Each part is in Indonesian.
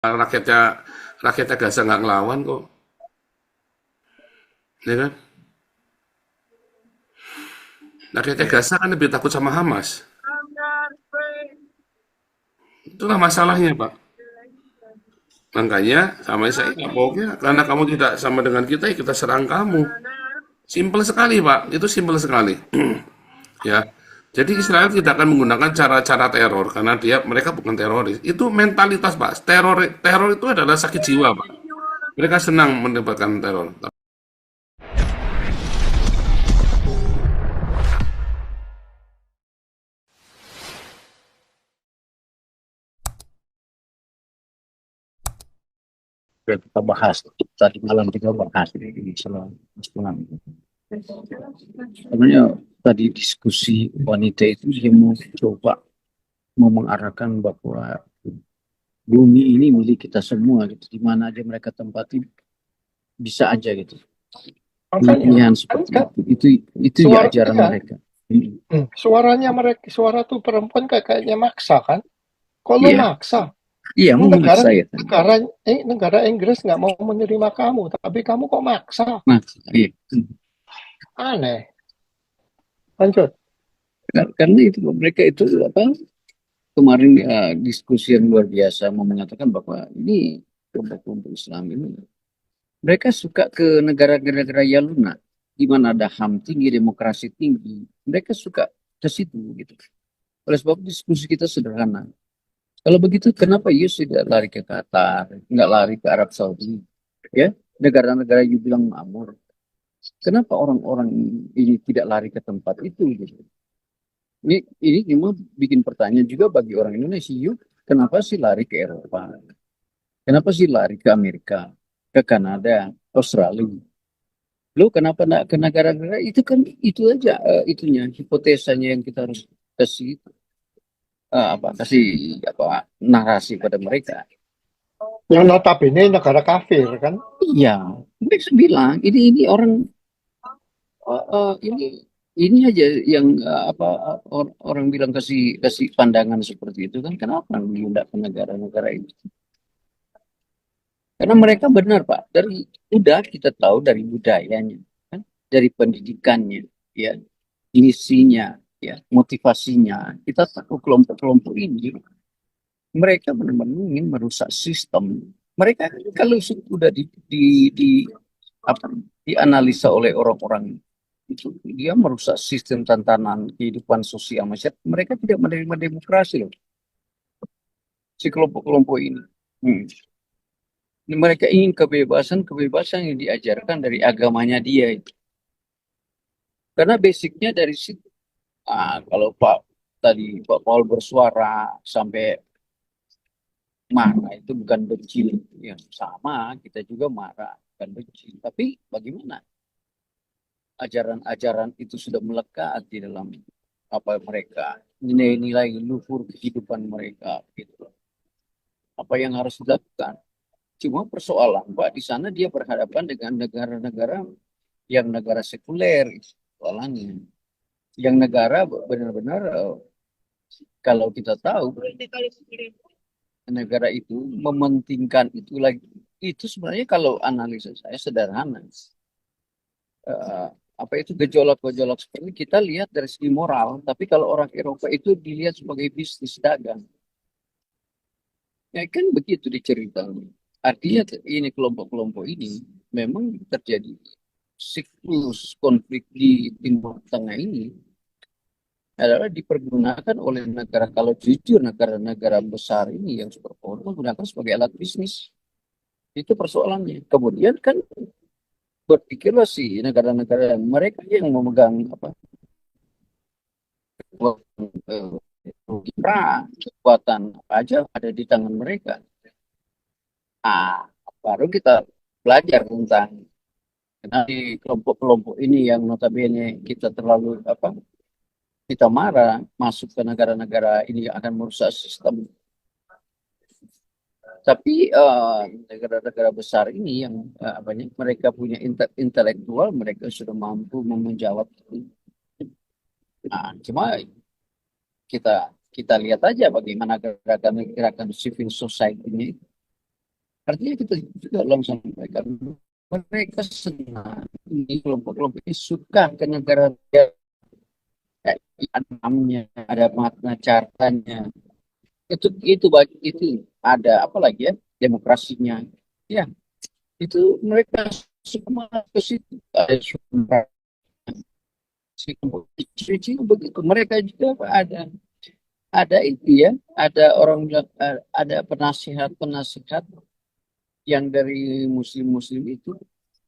rakyatnya rakyatnya Gaza nggak ngelawan kok, ya kan? Rakyatnya Iya. Gaza kan lebih takut sama Hamas. Itulah masalahnya, Pak. Makanya sama saya nggak pokoknya karena kamu tidak sama dengan kita, ya kita serang kamu. Simpel sekali, Pak. Itu simpel sekali. Ya. Jadi Israel tidak akan menggunakan cara-cara teror karena mereka bukan teroris. Itu mentalitas, Pak. Teror teror itu adalah sakit jiwa, Pak. Mereka senang mendapatkan teror. Kita bahas tadi malam kita bahas ini soal Islam. Sebenarnya tadi diskusi wanita itu dia mau coba mau mengarahkan bahwa bumi ini milik kita semua gitu. Di mana aja mereka tempati bisa aja gitu. Makanya Pilihan kan, seperti kan itu ya suara ajaran iya, mereka. Hmm. suaranya mereka suara tuh perempuan kayaknya maksa kan? Kok lu Iya, maksa? iya Ini mau negara memaksa ya. negara negara Inggris nggak mau menerima kamu, tapi kamu kok maksa? Nah, iya. Aneh. Lanjut. Karena itu mereka itu apa kemarin diskusi yang luar biasa mau mengatakan bahwa ini kelompok-kelompok Islam ini mereka suka ke negara-negara Yaluna di mana ada HAM tinggi, demokrasi tinggi. Mereka suka ke situ gitu. Oleh sebab diskusi kita sederhana. Kalau begitu kenapa Yus tidak lari ke Qatar, nggak lari ke Arab Saudi, ya? Negara-negara you bilang makmur. Kenapa orang-orang ini tidak lari ke tempat itu gitu? Ini cuma bikin pertanyaan juga bagi orang Indonesia. Yuk, kenapa sih lari ke Eropa? Kenapa sih lari ke Amerika, ke Kanada, Australia? Lu kenapa nak ke negara-negara itu kan itu aja itunya hipotesanya yang kita harus kasih apa kasih apa narasi pada mereka. Yang notabene negara kafir kan? Iya, mereka bilang ini orang ini aja yang apa orang bilang kasih kasih pandangan seperti itu kan kenapa diundak ke negara-negara itu? Karena mereka benar Pak dari udah kita tahu dari budayanya kan dari pendidikannya ya misinya, ya, motivasinya. Kita tahu kelompok-kelompok ini, mereka benar-benar ingin merusak sistem. Mereka kalau sudah di apa dianalisa oleh orang-orang itu dia merusak sistem tatanan kehidupan sosial masyarakat. Mereka tidak menerima demokrasi loh, si kelompok-kelompok ini. Hmm. Mereka ingin kebebasan yang diajarkan dari agamanya dia itu. Karena basicnya dari situ. Kalau Pak Paul bersuara sampai marah itu bukan benci yang sama, kita juga marah bukan benci. Tapi bagaimana ajaran-ajaran itu sudah melekat di dalam apa mereka nilai-nilai luhur kehidupan mereka gitu. Apa yang harus dilakukan? Cuma persoalan Pak di sana dia berhadapan dengan negara-negara yang negara sekuler itu soalannya. Yang negara benar-benar kalau kita tahu negara itu mementingkan itu lagi itu sebenarnya kalau analisa saya sederhana. Eh, apa itu gejolak-gejolak seperti kita lihat dari segi moral, tapi kalau orang Eropa itu dilihat sebagai bisnis dagang. Ya kan begitu diceritakan. Artinya ini kelompok-kelompok ini memang terjadi siklus konflik di Timur Tengah ini adalah dipergunakan oleh negara kalau jujur negara-negara besar ini yang superpower menggunakan sebagai alat bisnis. Itu persoalannya. Kemudian kan berpikirlah si negara-negara mereka yang memegang apa kekuatan apa aja ada di tangan mereka. Ah, baru kita belajar tentang di kelompok-kelompok ini yang notabene kita terlalu apa kita marah masuk ke negara-negara ini yang akan merusak sistem. Tapi negara-negara besar ini yang mereka punya intelektual mereka sudah mampu menjawab itu. Nah, cuma kita kita lihat aja bagaimana gerakan-gerakan civil society ini. Artinya kita juga langsung sampaikan mereka senang ini kelompok-kelompok ini suka ke negara yang ada namanya, ada makna cartanya. Itu ada apa lagi ya demokrasinya. Ya, itu mereka semua ke situ. Ada sumber begitu. Mereka juga ada itu ya, ada orang bilang ada penasihat-penasihat yang dari muslim-muslim itu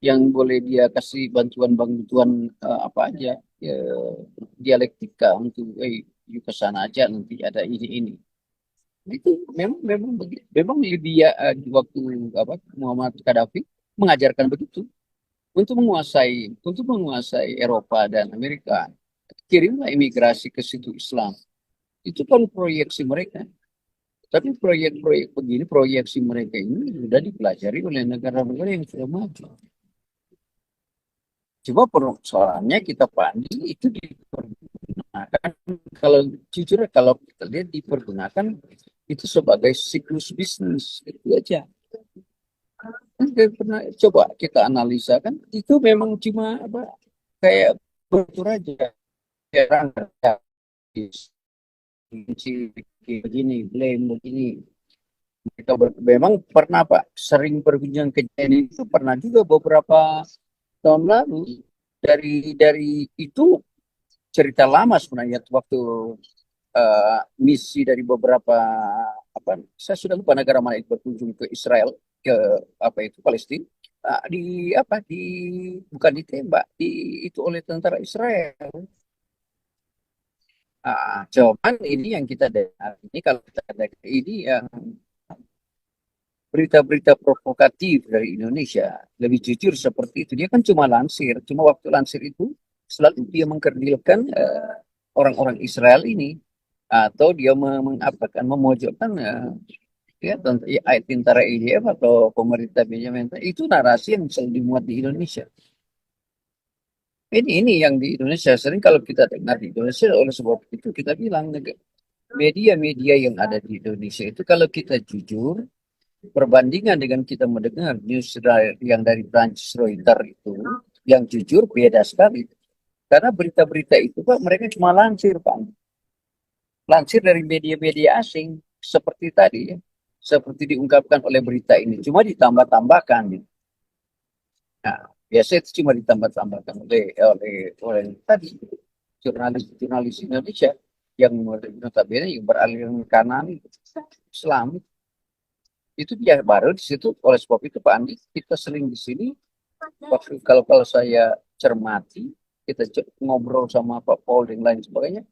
yang boleh dia kasih bantuan-bantuan apa aja ya, dialektika untuk you ke sana aja nanti ada ini itu memang memang begitu memang Libya di waktu apa Muammar Gaddafi mengajarkan begitu untuk menguasai Eropa dan Amerika kirimlah imigrasi ke situ Islam itu kan proyeksi mereka. Tapi proyek-proyek begini, proyeksi mereka ini sudah dipelajari oleh negara-negara yang sudah maju. Cuma persoalannya kita pandi itu dipergunakan, kalau jujur kalau kita lihat dipergunakan itu sebagai siklus bisnis, itu aja. Pernah coba kita analisa kan, itu memang cuma apa kayak betul aja. Kayak begini, blame begini, kita memang pernah Pak sering berkunjung ke kejadian itu pernah juga beberapa tahun lalu dari itu cerita lama sebenarnya waktu misi dari beberapa apa saya sudah lupa negara mana itu berkunjung ke Israel ke apa itu Palestina di apa di bukan ditembak itu oleh tentara Israel. Cuman ini yang kita dengar ini kalau kita dengar ini yang berita-berita provokatif dari Indonesia lebih jujur seperti itu dia kan cuma waktu lansir itu selalu dia mengkerdilkan orang-orang Israel ini atau dia mengapakan memojokkan ya tentara IDF atau pemerintah Benjamin Netanyahu. Itu narasi yang selalu dimuat di Indonesia. Ini yang di Indonesia sering kalau kita dengar di Indonesia oleh sebab itu kita bilang media-media yang ada di Indonesia itu kalau kita jujur perbandingan dengan kita mendengar news yang dari Prancis Reuters itu yang jujur beda sekali karena berita-berita itu Pak mereka cuma lansir dari media-media asing seperti tadi ya seperti diungkapkan oleh berita ini cuma ditambah-tambahkan gitu. Nah, biasa itu cuma ditambah-tambahkan oleh tadi jurnalis Indonesia yang notabene yang beraliran kanan Islam itu dia baru di situ oleh sebab itu Pak Andi kita sering di sini waktu kalau saya cermati kita ngobrol sama Pak Paul dan lain sebagainya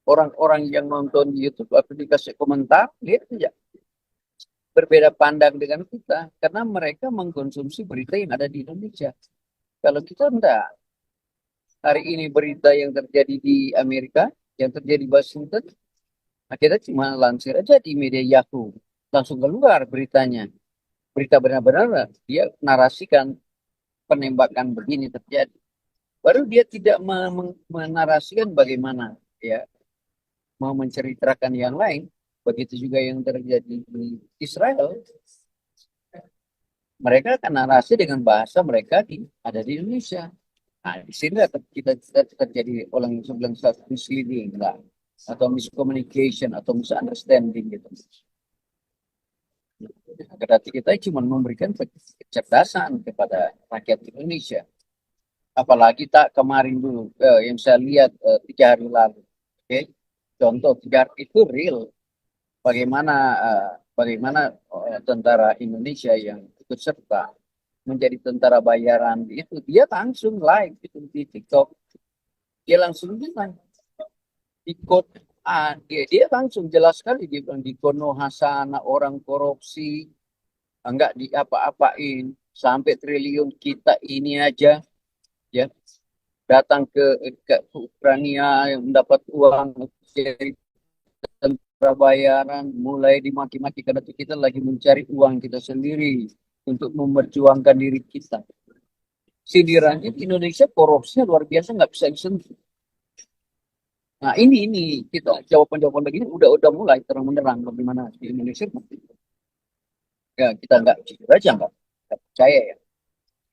orang-orang yang nonton di YouTube waktu dikasih komentar lihat aja berbeda pandang dengan kita karena mereka mengkonsumsi berita yang ada di Indonesia kalau kita enggak hari ini berita yang terjadi di Amerika yang terjadi di Washington nah kita cuma lansir aja di media Yahoo langsung keluar beritanya berita benar-benar dia narasikan penembakan begini terjadi. Baru dia tidak menarasikan bagaimana ya mau menceritakan yang lain. Begitu juga yang terjadi di Israel. Mereka akan narasi dengan bahasa mereka ada di Indonesia. Nah, di sini kita terjadi orang yang bilang misleading lah, atau miscommunication atau misunderstanding gitu. Berarti kita cuma memberikan kecerdasan kepada rakyat Indonesia. Apalagi tak kemarin dulu yang saya lihat 3 hari lalu. Okay? Contoh 3 hari itu real. Bagaimana tentara Indonesia yang ikut serta menjadi tentara bayaran itu dia langsung live itu di TikTok. Dia langsung bilang di kode dia langsung jelas sekali dia bilang di Kono Hasana orang korupsi enggak di apa-apain sampai triliun kita ini aja ya datang ke Ukraina yang mendapat uang dari tentara bayaran mulai dimaki-maki karena kita lagi mencari uang kita sendiri untuk memperjuangkan diri kita. Sindirannya di Indonesia korupsinya luar biasa nggak bisa disentuh. Nah ini kita jawaban-jawaban begini udah mulai terang-menerang bagaimana di Indonesia. Ya, kita nggak jujur aja nggak percaya ya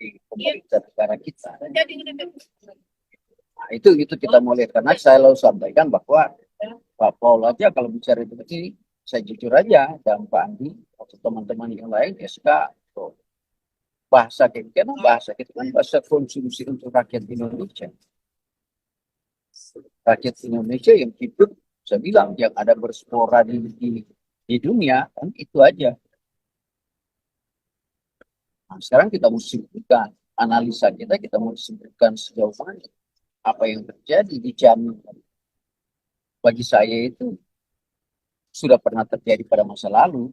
di pemerintah negara kita. Nah, itu kita mau lihat karena saya selalu sampaikan bahwa Pak Paul aja kalau bicara itu begini, saya jujur aja dan Pak Andi atau teman-teman yang lain SK tuh, bahasa kita kan bahasa konsumsi untuk rakyat Indonesia. Rakyat Indonesia yang hidup, saya bilang yang ada berspora di dunia kan itu aja. Nah, sekarang kita mesti bukan analisa kita mau sebutkan sejauh mana apa yang terjadi di Jambi. Bagi saya itu sudah pernah terjadi pada masa lalu,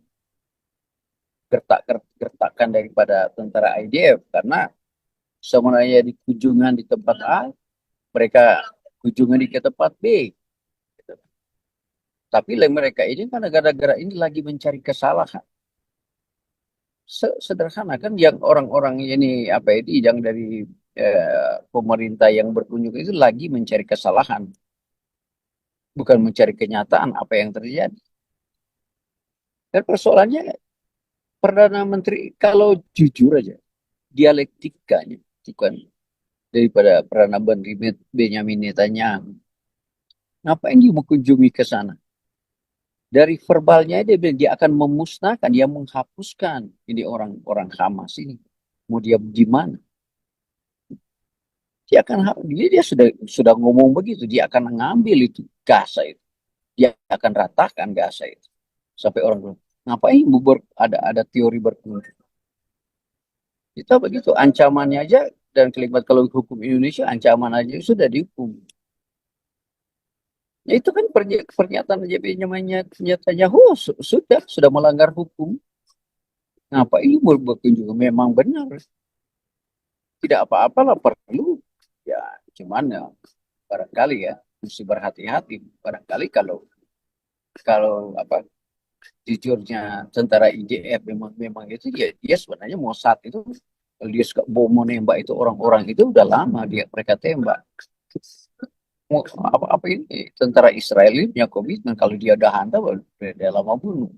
gertakan daripada tentara IDF karena sebenarnya di kunjungan di tempat A, mereka kunjungan di ke tempat B. Tapi mereka ini kan negara-negara ini lagi mencari kesalahan. Sederhana kan yang orang-orang ini apa ini yang dari pemerintah yang berkunjung itu lagi mencari kesalahan, bukan mencari kenyataan apa yang terjadi. Dan persoalannya Perdana Menteri kalau jujur aja dialektikanya bukan daripada Perdana Menteri Benjamin Netanyahu. Ngapain dia mengunjungi ke sana? Dari verbalnya dia bilang dia akan memusnahkan, dia menghapuskan ini orang-orang Hamas ini. Mau dia di mana? Dia sudah ngomong begitu, dia akan mengambil itu Gaza itu. Dia akan ratakan Gaza itu. Sampai orang bilang, ngapain ada teori berkunjung? Kita begitu, ancamannya aja dan kalimat kalau hukum Indonesia ancaman aja sudah dihukum. Ya itu kan pernyataan namanya Netanyahu sudah melanggar hukum. Ngapain berkunjung? Memang benar. Tidak apa-apalah perlu. Ya, cuman ya barangkali ya mesti berhati-hati. Barangkali kalau kalau apa jujurnya tentara IDF memang itu ya dia sebenarnya Mossad itu kalau dia suka bom menembak itu orang-orang itu udah lama mereka tembak. Apa ini tentara Israel ini punya komitmen kalau dia udah hantam dia lama bunuh.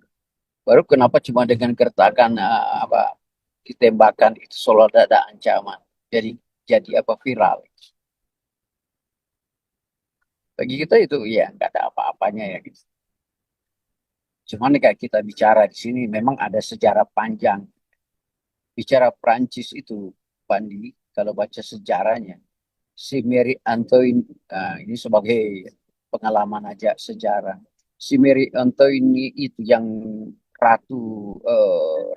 Baru kenapa cuma dengan gertakan apa ditembakkan itu seolah ada ancaman. Jadi apa viral. Bagi kita itu ya nggak ada apa-apanya ya gitu. Cuman kayak kita bicara di sini memang ada sejarah panjang. Bicara Prancis itu, Pandi, kalau baca sejarahnya, si Mary Antoine, ini sebagai pengalaman aja sejarah. Si Mary Antoine itu yang ratu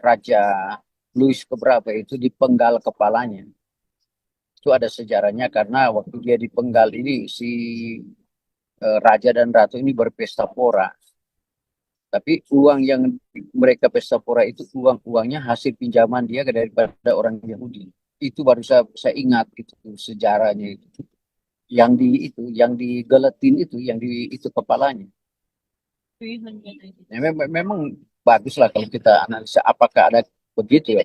Raja Louis keberapa itu dipenggal kepalanya. Itu ada sejarahnya karena waktu dia dipenggal ini si raja dan ratu ini berpesta pora. Tapi uang yang mereka pesta pora itu uangnya hasil pinjaman dia daripada orang Yahudi. Itu baru saya ingat itu sejarahnya itu. Yang digeletin itu, yang di itu kepalanya. Ya, memang bagus lah kalau kita analisa apakah ada begitu ya.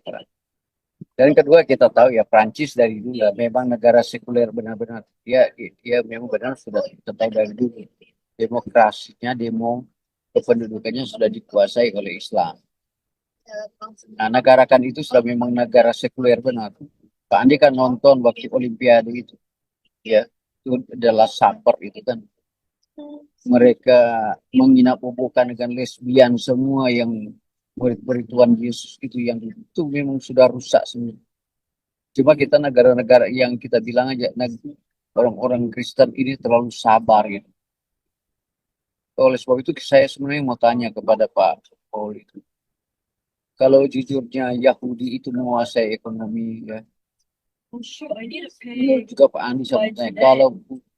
Dan kedua kita tahu ya Prancis dari dulu ya, memang negara sekuler benar-benar dia memang benar sudah kita tahu dari dulu demokrasinya kependudukannya sudah dikuasai oleh Islam. Nah, negara kan itu sudah memang negara sekuler benar. Pak Andi kan nonton waktu Olimpiade itu, ya itu adalah saper itu kan. Mereka menginap-bobokan dengan lesbian semua yang murid-murid Tuhan Yesus itu memang sudah rusak semua. Cuma kita negara-negara yang kita bilang aja orang-orang Kristen ini terlalu sabar gitu. Oleh sebab itu saya sebenarnya mau tanya kepada Pak Paul itu. Kalau jujurnya Yahudi itu menguasai ekonomi ya. Juga Pak Andi saya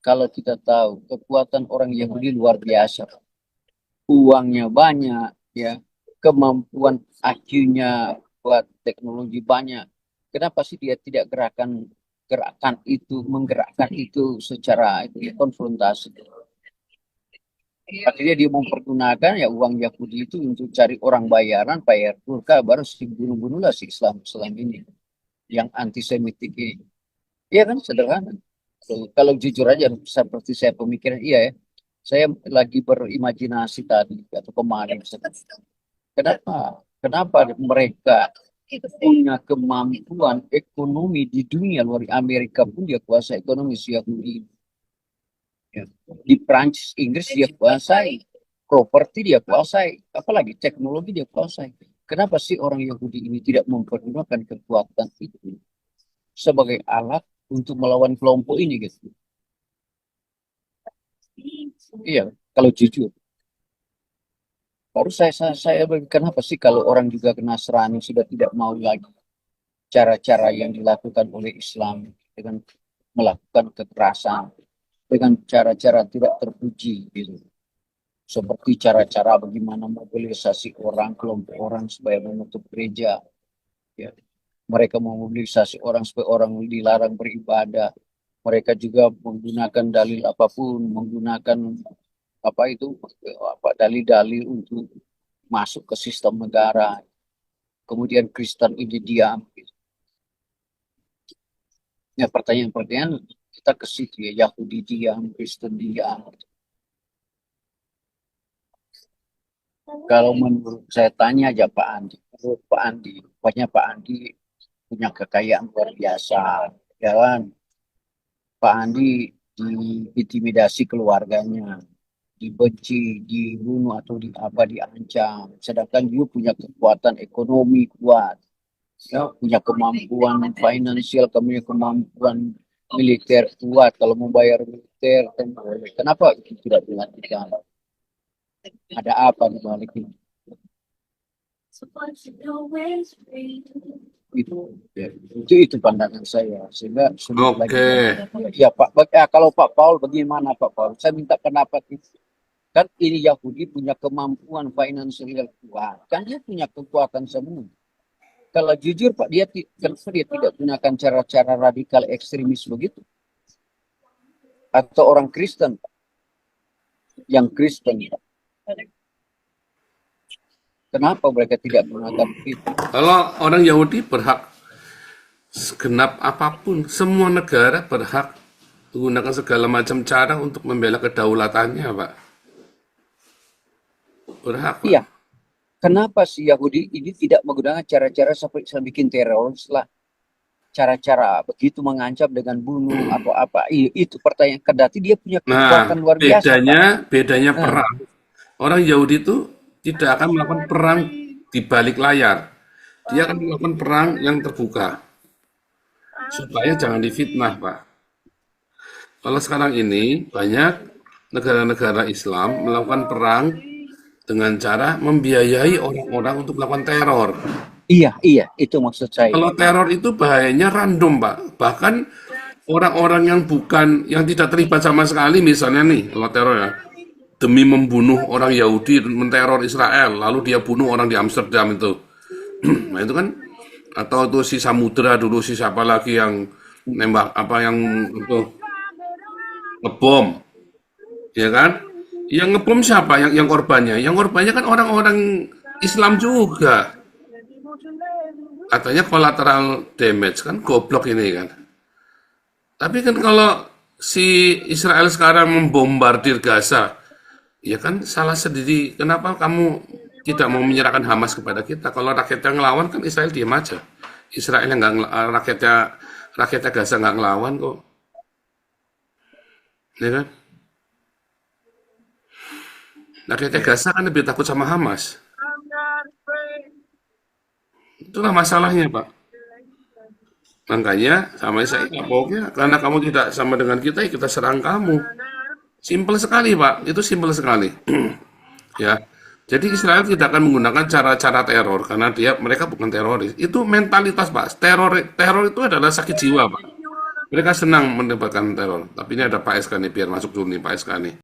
kalau kita tahu kekuatan orang Yahudi luar biasa. Uangnya banyak ya. Kemampuan IQ-nya buat teknologi banyak. Kenapa sih dia tidak menggerakkan itu secara konfrontasi? Akhirnya dia mempergunakan ya uang Yahudi itu untuk cari orang bayar turka baru bunuh-bunuhlah si Islam ini yang antisemitik ini. Iya kan sederhana. Kalau jujur aja seperti saya pemikiran iya ya. Saya lagi berimajinasi tadi atau kemarin. Kenapa Kenapa mereka punya kemampuan ekonomi di dunia luar Amerika pun dia kuasai ekonomi si Yahudi. Ya. Di Prancis, Inggris dia kuasai, properti dia kuasai, apalagi teknologi dia kuasai. Kenapa sih orang Yahudi ini tidak mempergunakan kekuatan itu sebagai alat untuk melawan kelompok ini gitu? Iya, kalau jujur. Baru saya kenapa sih kalau orang juga kena Nasrani sudah tidak mau lagi cara-cara yang dilakukan oleh Islam dengan melakukan kekerasan dengan cara-cara tidak terpuji gitu. Seperti cara-cara bagaimana mobilisasi orang, kelompok orang supaya menutup gereja. Ya. Mereka memobilisasi orang supaya orang dilarang beribadah. Mereka juga menggunakan dalil apapun, menggunakan apa itu dalil-dalil untuk masuk ke sistem negara. Kemudian Kristen ini diam. Gitu. Ya pertanyaan-pertanyaan kita ke situ ya, Yahudi diam, Kristen diam. Kalau menurut saya tanya aja Pak Andi, menurut Pak Andi, pokoknya Pak Andi punya kekayaan luar biasa, ya kan? Pak Andi diintimidasi keluarganya, dibenci, dibunuh atau diancam. Sedangkan dia punya kekuatan ekonomi kuat, ya, punya kemampuan finansial, punya kemampuan militer kuat. Kalau membayar militer, kan boleh. Kenapa itu tidak dilakukan? Ada apa di balik ini? Itu pandangan saya sehingga sulit lagi. Oke. Ya Pak, kalau Pak Paul bagaimana Pak Paul? Saya minta pendapat itu. Kan ini Yahudi punya kemampuan finansial kuat, kan dia punya kekuatan semua. Kalau jujur Pak, dia tidak gunakan cara-cara radikal ekstremis begitu. Atau orang Kristen, Pak. Yang Kristen, Pak. Kenapa mereka tidak menggunakan itu? Kalau orang Yahudi berhak segenap apapun, semua negara berhak menggunakan segala macam cara untuk membela kedaulatannya, Pak. Berhak, Pak. Iya. Kenapa si Yahudi ini tidak menggunakan cara-cara seperti bikin teror setelah cara-cara begitu mengancam dengan bunuh atau apa? Itu pertanyaan. Kendati dia punya kekuatan luar biasa. Bedanya perang. Orang Yahudi itu tidak akan melakukan perang di balik layar. Dia akan melakukan perang yang terbuka. Supaya jangan difitnah, Pak. Kalau sekarang ini banyak negara-negara Islam melakukan perang dengan cara membiayai orang-orang untuk melakukan teror. Iya, itu maksud saya. Kalau teror itu bahayanya random, Pak. Bahkan orang-orang yang tidak terlibat sama sekali, misalnya nih, kalau teror ya, demi membunuh orang Yahudi, menteror Israel, lalu dia bunuh orang di Amsterdam itu. Nah itu kan, atau itu si Samudra dulu, si siapa lagi yang nembak, yang itu, ngebom, ya kan? Yang ngebom siapa? Yang korbannya? Yang korbannya kan orang-orang Islam juga. Katanya collateral damage, kan goblok ini kan. Tapi kan kalau si Israel sekarang membombardir Gaza, ya kan salah sendiri. Kenapa kamu tidak mau menyerahkan Hamas kepada kita? Kalau rakyatnya ngelawan kan Israel diam aja. Israel yang rakyatnya Gaza nggak ngelawan kok. Ya kan? Rakyatnya Gaza kan lebih takut sama Hamas. Itulah masalahnya, Pak. Makanya sama saya pokoknya karena kamu tidak sama dengan kita, ya kita serang kamu. Simpel sekali, Pak. Itu simpel sekali. Ya. Jadi Israel tidak akan menggunakan cara-cara teror karena mereka bukan teroris. Itu mentalitas, Pak. Teror itu adalah sakit jiwa, Pak. Mereka senang mendapatkan teror. Tapi ini ada Pak SK nih, biar masuk dulu nih Pak SK nih.